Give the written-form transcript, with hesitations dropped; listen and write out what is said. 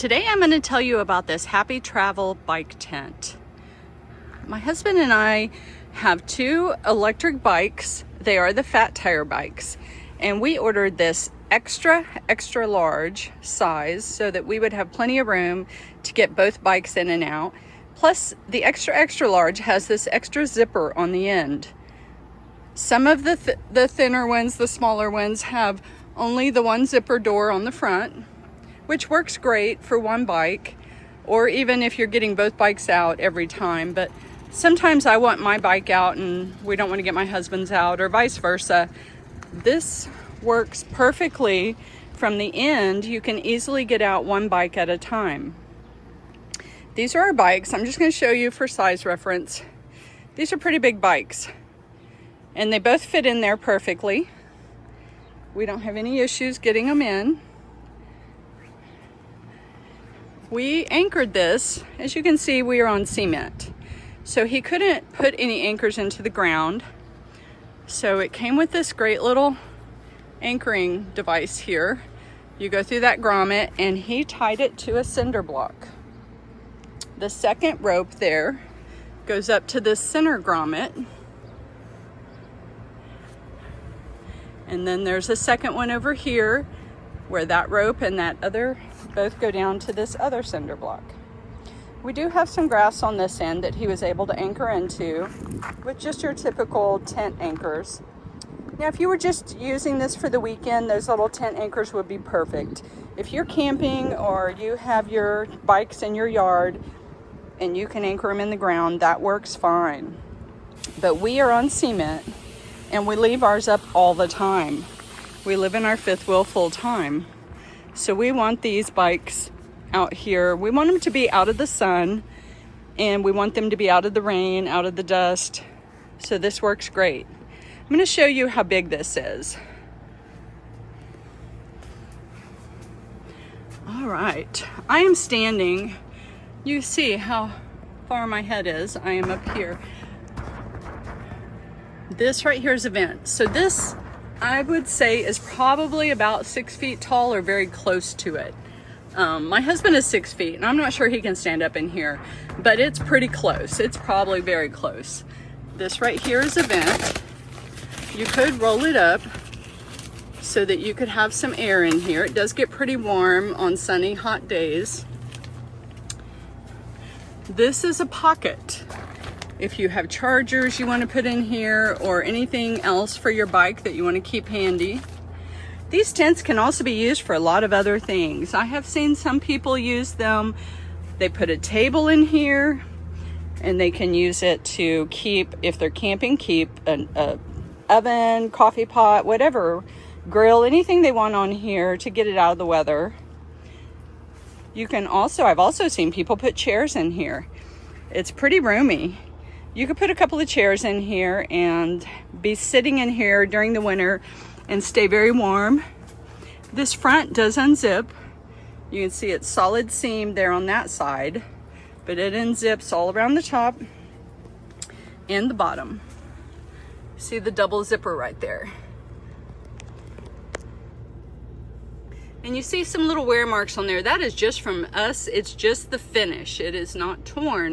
Today I'm going to tell you about this Happy Travel bike tent. My husband and I have two electric bikes. They are the fat tire bikes, and we ordered this extra large size so that we would have plenty of room to get both bikes in and out. Plus the extra large has this extra zipper on the end. Some of the thinner ones, the smaller ones, have only the one zipper door on the front, which works great for one bike, or even if you're getting both bikes out every time. But sometimes I want my bike out and we don't want to get my husband's out, or vice versa. This works perfectly. From the end, you can easily get out one bike at a time. These are our bikes. I'm just going to show you for size reference. These are pretty big bikes, and they both fit in there perfectly. We don't have any issues getting them in. We anchored this. As you can see, we are on cement, so he couldn't put any anchors into the ground. So it came with this great little anchoring device here. You go through that grommet, and he tied it to a cinder block. The second rope there goes up to this center grommet, and then there's a second one over here where that rope and that other both go down to this other cinder block. We do have some grass on this end that he was able to anchor into with just your typical tent anchors. Now, if you were just using this for the weekend, those little tent anchors would be perfect. If you're camping or you have your bikes in your yard and you can anchor them in the ground, that works fine. But we are on cement, and we leave ours up all the time. We live in our fifth wheel full time. So we want these bikes out here. We want them to be out of the sun, and we want them to be out of the rain, out of the dust. So this works great. I'm going to show you how big this is. All right, I am standing. You see how far my head is. I am up here. This right here is a vent. So this, I would say, is probably about 6 feet tall or very close to it. My husband is 6 feet, and I'm not sure he can stand up in here, but it's pretty close. It's probably very close. This right here is a vent. You could roll it up so that you could have some air in here. It does get pretty warm on sunny, hot days. This is a pocket. If you have chargers you want to put in here, or anything else for your bike that you want to keep handy. These tents can also be used for a lot of other things. I have seen some people use them. They put a table in here, and they can use it to keep, if they're camping, keep an oven, coffee pot, whatever, grill, anything they want on here to get it out of the weather. You can also, I've also seen people put chairs in here. It's pretty roomy. You could put a couple of chairs in here and be sitting in here during the winter and stay very warm. This front does unzip. You can see it's solid seam there on that side, but it unzips all around the top and the bottom. See the double zipper right there. And you see some little wear marks on there. That is just from us. It's just the finish. It is not torn.